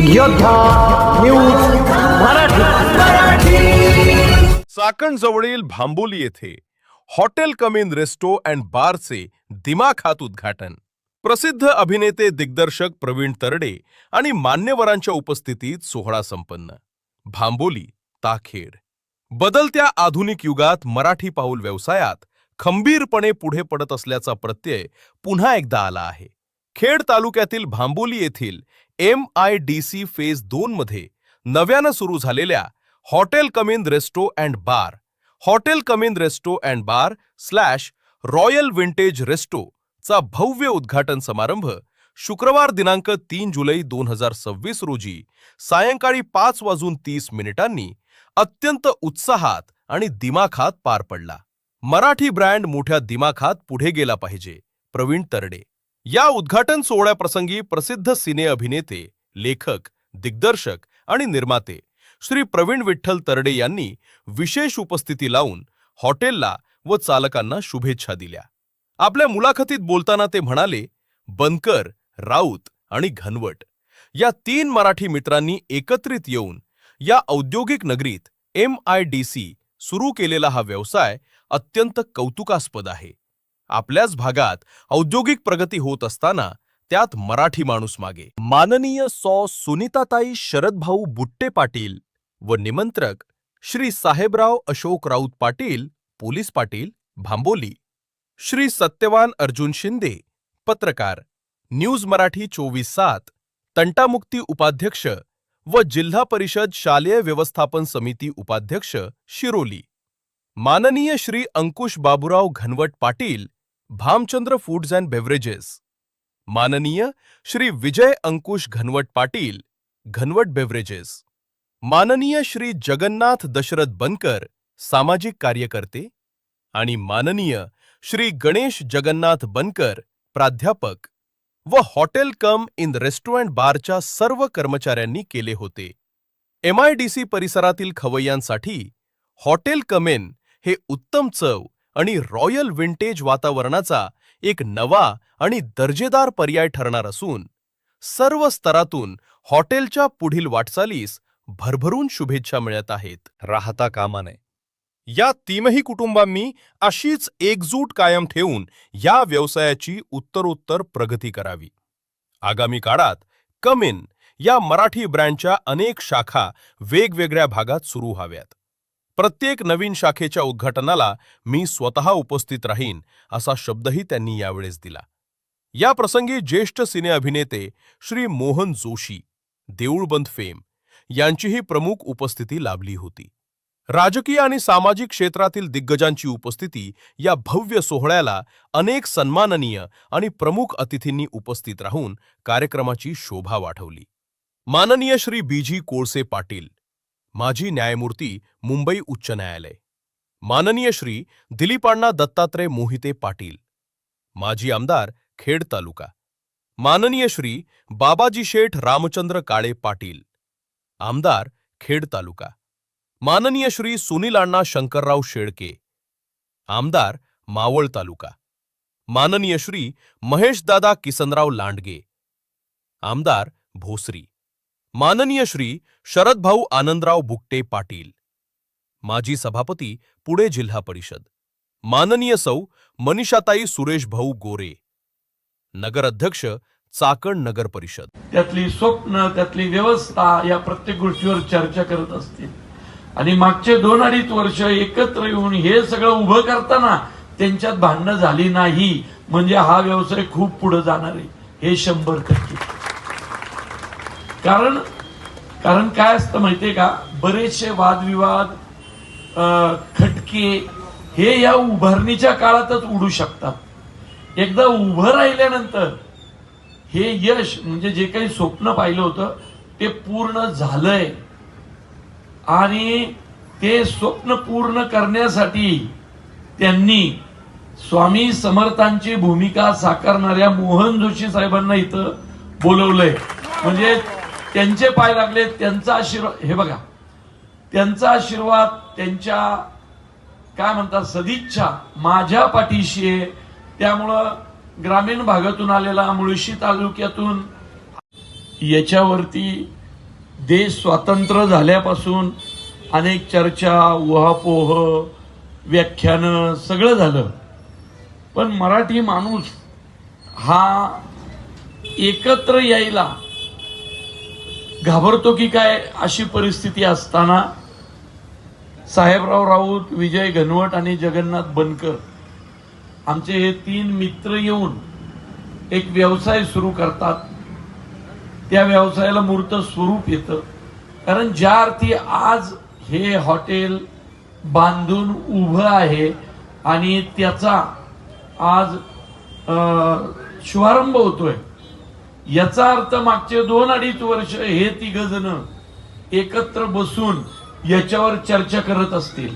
योद्धा न्यूज मराठी। चाकण जवळील भांबोली येथे hotel come in resto and बारचे दिमाखात उद्घाटन। प्रसिद्ध अभिनेते दिग्दर्शक प्रवीण तरडे आणि मान्यवरांच्या उपस्थितीत सोहळा संपन्न। भांबोली ताखेड बदलत्या आधुनिक युगात मराठी पाऊल व्यवसायात खंबीरपणे पुढे पडत असल्याचा प्रत्यय पुन्हा एकदा आला आहे। खेड तालुक्यातील भांबोली येथील MIDC फेज 2 मध्ये नव्याने सुरू झालेल्या hotel come in resto and bar, hotel come in resto and bar / royal vintage resto चा भव्य उद्घाटन समारंभ शुक्रवार दिनांक 3 जुलै 2026 रोजी सायंकाळी 5:30 अत्यंत उत्साहात आणि दिमाखात पार पडला। मराठी ब्रँड मोठ्या दिमाखात पुढे गेला पाहिजे, प्रवीण तरडे। या उद्घाटन सोहळ्याप्रसंगी प्रसिद्ध सिने अभिनेते, लेखक, दिग्दर्शक आणि निर्माते श्री प्रवीण विठ्ठल तरडे यांनी विशेष उपस्थिती लावून हॉटेलला व चालकांना शुभेच्छा दिल्या। आपल्या मुलाखतीत बोलताना ते म्हणाले, बनकर, राऊत आणि घनवट या 3 मराठी मित्रांनी एकत्रित येऊन या औद्योगिक नगरीत MIDC सुरू केलेला हा व्यवसाय अत्यंत कौतुकास्पद आहे। आपल्याच भागात औद्योगिक प्रगती होत असताना त्यात मराठी माणूस मागे। माननीय सुनीताताई शरदभाऊ बुट्टे पाटील व निमंत्रक श्री साहेबराव अशोक राऊत पाटील, पोलीस पाटील, भांबोली। श्री सत्यवान अर्जुन शिंदे, पत्रकार, न्यूज मराठी 24/7, तंटामुक्ती उपाध्यक्ष व जिल्हा परिषद शालेय व्यवस्थापन समिती उपाध्यक्ष, शिरोली। माननीय Shri Ankush Baburao Ghanwat Patil, Bhamchandra foods and beverages. माननीय श्री विजय अंकुश घनवट पाटील, घनवट बेवरेजेस। माननीय श्री जगन्नाथ दशरथ बनकर, सामाजिक कार्यकर्ते। आणि माननीय श्री गणेश जगन्नाथ बनकर, प्राध्यापक व हॉटेल कम इन रेस्टॉरंट बारच्या सर्व कर्मचाऱ्यांनी केले होते। MIDC परिसरातील खवय्यांसाठी हॉटेल कम इन हे उत्तम चव आणि रॉयल विंटेज वातावरणाचा एक नवा आणि दर्जेदार पर्याय ठरणार असून सर्व स्तरातून हॉटेलच्या पुढील वाटचालीस भरभरून शुभेच्छा मिळत आहेत। राहता कामा नये। या 3ही कुटुंबांनी अशीच एकजूट कायम ठेवून या व्यवसायाची उत्तरोत्तर प्रगती करावी। आगामी काळात कम इन या मराठी ब्रँडच्या अनेक शाखा वेगवेगळ्या भागात सुरू व्हाव्यात। प्रत्येक नवीन शाखेच्या उद्घाटनाला मी स्वतः उपस्थित राहीन असा शब्दही त्यांनी यावेळेस दिला। या प्रसंगी ज्येष्ठ सिने अभिनेते श्री मोहन जोशी, देऊळबंद फेम यांचीही प्रमुख उपस्थिती लाभली होती। राजकीय आणि सामाजिक क्षेत्रातील दिग्गजांची उपस्थिती या भव्य सोहळ्याला अनेक सन्माननीय आणि प्रमुख अतिथींनी उपस्थित राहून कार्यक्रमाची शोभा वाढवली। माननीय श्री BG कोळसे पाटील, माजी न्यायमूर्ती, मुंबई उच्च न्यायालय। माननीय श्री दिलीपाण्णा दत्तात्रय मोहिते पाटील, माजी आमदार, खेड तालुका। माननीय श्री बाबाजी शेठ रामचंद्र काळे पाटील, आमदार, खेड तालुका। माननीय श्री सुनील अण्णा शंकरराव शेळके, आमदार, मावळ तालुका। माननीय श्री महेशदादा किसनराव लांडगे, आमदार, भोसरी। माननीय श्री शरदभाऊ आनंदराव बुट्टे पाटील, माजी सभापती, पुणे जिल्हा परिषद। माननीय सौ मनीषाताई सुरेश भाऊ गोरे, नगर अध्यक्ष, चाकण नगर परिषद। त्यातली स्वप्न, त्यातली व्यवस्था या प्रत्येक गोष्टीवर चर्चा करत असतील आणि मागचे 2-2.5 वर्ष एकत्र येऊन हे सगळं उभं करताना त्यांच्यात भांडणं झाली नाही म्हणजे हा व्यवसाय खूप पुढे जाणार आहे, हे 100%। कारण काय असतं माहितीये का, बरेचसे वादविवाद, खटके हे या उभारणीच्या काळातच उडू शकतात। एकदा उभं राहिल्यानंतर हे यश म्हणजे जे काही स्वप्न पाहिलं होतं ते पूर्ण झालंय आणि ते स्वप्न पूर्ण करण्यासाठी त्यांनी स्वामी समर्थांची भूमिका साकारणाऱ्या मोहन जोशी साहेबांना इथं बोलवलंय। म्हणजे त्यांचे पाय लागले, त्यांचा आशीर्वाद, हे बघा, त्यांचा आशीर्वाद, त्यांच्या काय म्हणतात सदिच्छा माझ्या पाठीशी आहे। त्यामुळं ग्रामीण भागातून आलेला, मुळशी तालुक्यातून याच्यावरती देश स्वतंत्र झाल्यापासून अनेक चर्चा, उहापोह, व्याख्यानं सगळं झालं, पण मराठी माणूस हा एकत्र यायला घाबरतो की काय अशी परिस्थिती असताना साहेबराव राऊत, विजय घनवट आणि जगन्नाथ बनकर आमचे हे 3 मित्र येऊन एक व्यवसाय सुरू करतात. त्या व्यवसायाला मूर्त स्वरूप येतं. कारण ज्या अर्थी आज हे हॉटेल बांधून उभं आहे आणि त्याचा आज शुभारंभ होतोय, याचा अर्थ मागचे 2-2.5 वर्ष हे 3 जण एकत्र बसून याच्यावर चर्चा करत असतील,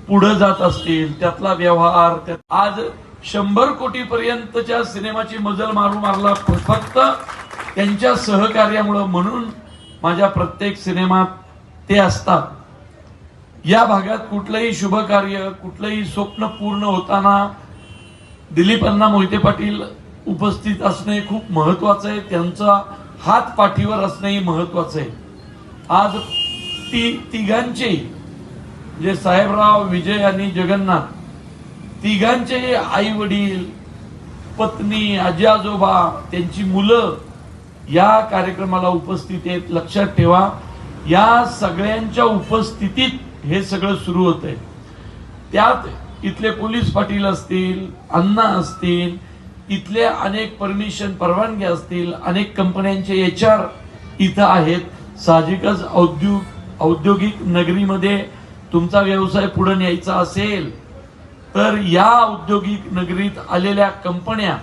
पुढे जात असतील, त्यातला व्यवहार. आज 100 कोटीपर्यंतच्या सिनेमाची मजल मारला फक्त त्यांच्या सहकार्यामुळे. म्हणून माझ्या प्रत्येक सिनेमात ते असतात. या भागात कुठलंही शुभ कार्य, कुठलंही स्वप्न पूर्ण होताना दिलीप अण्णा मोहिते पाटील उपस्थित असणे खूप महत्वाचं आहे. त्यांचा हात पाठीवर असणेही महत्वाचं आहे. आज तिघांचे जे साहेबराव, विजय आणि जगन्नाथ तिघांचे आई वडील, पत्नी, आजी आजोबा, त्यांची मुलं या कार्यक्रमाला उपस्थित आहेत. लक्षात ठेवा, या सगळ्यांच्या उपस्थितीत हे सगळं सुरू होत आहे. त्यात इथले पोलीस पाटील असतील, अण्णा असतील, इथले अनेक परवानगी असतील, अनेक कंपन्यांचे HR इथं आहेत. साहजिकच औद्योगिक नगरीमध्ये तुमचा व्यवसाय पुढे न्यायचा असेल तर या औद्योगिक नगरीत आलेल्या कंपन्या,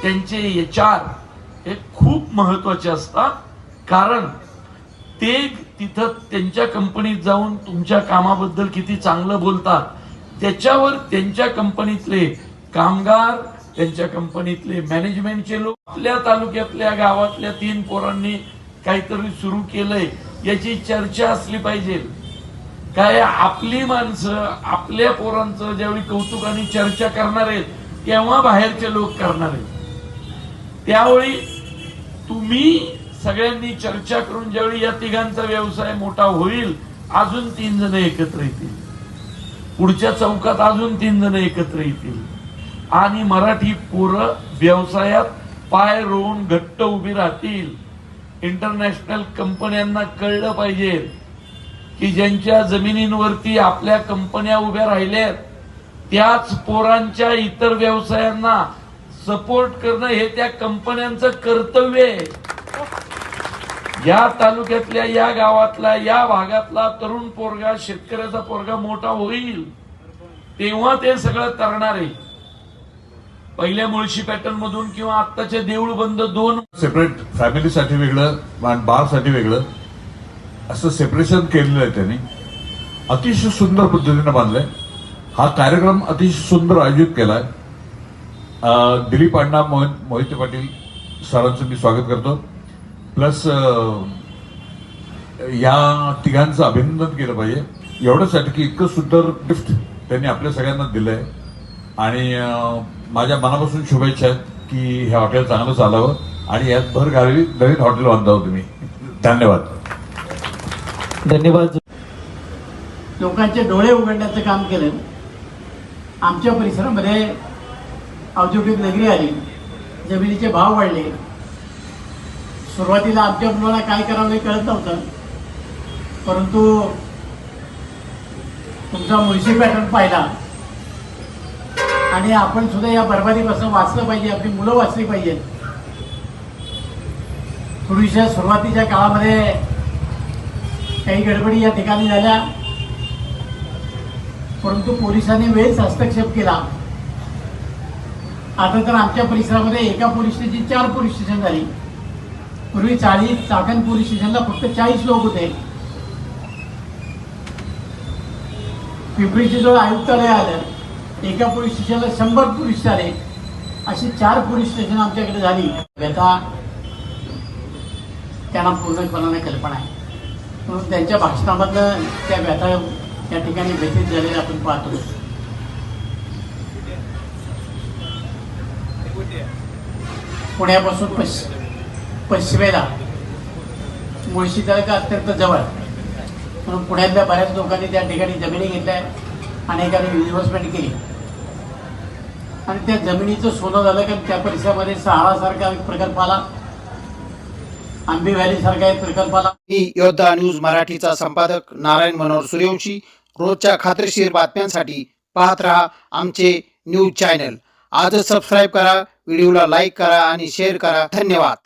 त्यांचे HR हे खूप महत्वाचे असतात. कारण ते तिथं त्यांच्या कंपनीत जाऊन तुमच्या कामाबद्दल किती चांगलं बोलतात, त्याच्यावर त्यांच्या कंपनीतले कामगार, त्यांच्या कंपनीतले मॅनेजमेंटचे लोक, आपल्या तालुक्यातल्या गावातल्या 3 पोरांनी काहीतरी सुरू केलंय याची चर्चा असली पाहिजे. काय आपली माणसं आपल्या पोरांचं ज्यावेळी कौतुक आणि चर्चा करणार आहेत तेव्हा बाहेरचे लोक करणार आहेत. त्यावेळी तुम्ही सगळ्यांनी चर्चा करून ज्यावेळी या तिघांचा व्यवसाय मोठा होईल, अजून 3 जण एकत्र येतील, पुढच्या चौकात अजून 3 जण एकत्र येतील आणि मराठी पोरं व्यवसायात पाय रोवून घट्ट उभी राहतील. इंटरनॅशनल कंपन्यांना कळलं पाहिजे की ज्यांच्या जमिनींवरती आपल्या कंपन्या उभ्या राहिल्यात त्याच पोरांच्या इतर व्यवसायांना सपोर्ट करणं हे त्या कंपन्यांचं कर्तव्य आहे. या तालुक्यातल्या, या गावातला, या भागातला तरुण पोरगा, शेतकऱ्याचा पोरगा मोठा होईल तेव्हा ते सगळं करणार आहे. पहिल्या मुळशी पॅटर्न मधून किंवा आत्ताच्या देऊळ बंद 2 सेपरेट फॅमिलीसाठी वेगळं आणि बारसाठी वेगळं असं सेपरेशन केलेलं आहे. त्यांनी अतिशय सुंदर पद्धतीने बांधलंय. हा कार्यक्रम अतिशय सुंदर आयोजित केलाय. दिलीप अण्णा मोहिते पाटील सरांचं मी स्वागत करतो. प्लस या तिघांचं अभिनंदन केलं पाहिजे एवढ्यासाठी की इतकं सुंदर गिफ्ट त्यांनी आपल्या सगळ्यांना दिलंय. आणि माझ्या मनापासून शुभेच्छा आहेत की हे हॉटेल चांगलं चालावं आणि यात भर घालावी, नवीन हॉटेल बांधावं तुम्ही. धन्यवाद. धन्यवाद. लोकांचे डोळे उघडण्याचं काम केलं. आमच्या परिसरामध्ये औद्योगिक नगरी आली, जमिनीचे भाव वाढले. सुरुवातीला आमच्या मुलाला काय करावं हे कळत नव्हतं, परंतु तुमचा मुळशी पॅटर्न पाहिला आणि आपण सुद्धा या बरबादीपासून वाचलं पाहिजे, आपली मुलं वाचली पाहिजेत. पूर्वीच्या सुरुवातीच्या काळामध्ये काही गडबडी या ठिकाणी झाल्या, परंतु पोलिसांनी वेळेस हस्तक्षेप केला. आता तर आमच्या परिसरामध्ये एका पोलीस स्टेशनची 4 पोलीस स्टेशन झाली. पूर्वी चाकण पोलीस स्टेशनला फक्त 40 लोक होते. पिंपरीचे जो आयुक्तालय आलं, एका पोलीस स्टेशनला 100 पोलीस आले. अशी 4 पोलीस स्टेशन आमच्याकडे झाली. व्यथा त्यांना पूर्णपणाने कल्पना आहे, म्हणून त्यांच्या भाषणामधलं त्या व्यथा त्या ठिकाणी व्यथित झालेल्या आपण पाहतो. पुण्यापासून पश्चिमेला मुळशी तालुका अत्यंत जवळ म्हणून पुण्यातल्या बऱ्याच लोकांनी त्या ठिकाणी जमिनी घेतल्या, अनेकांनी इन्व्हेस्टमेंट केली आणि त्या जमिनीचं सोनं झालं. कारण त्या परिसरामध्ये सहारासारखा एक प्रकल्प आला, आंबी व्हॅली सारखा एक प्रकल्प आला. मी योद्धा न्यूज मराठीचा संपादक नारायण मनोहर सूर्यवंशी. रोजच्या खात्रीशीर बातम्यांसाठी पाहत रहा आमचे न्यूज चॅनल. आजच सबस्क्राईब करा, व्हिडिओला लाईक करा आणि शेअर करा. धन्यवाद.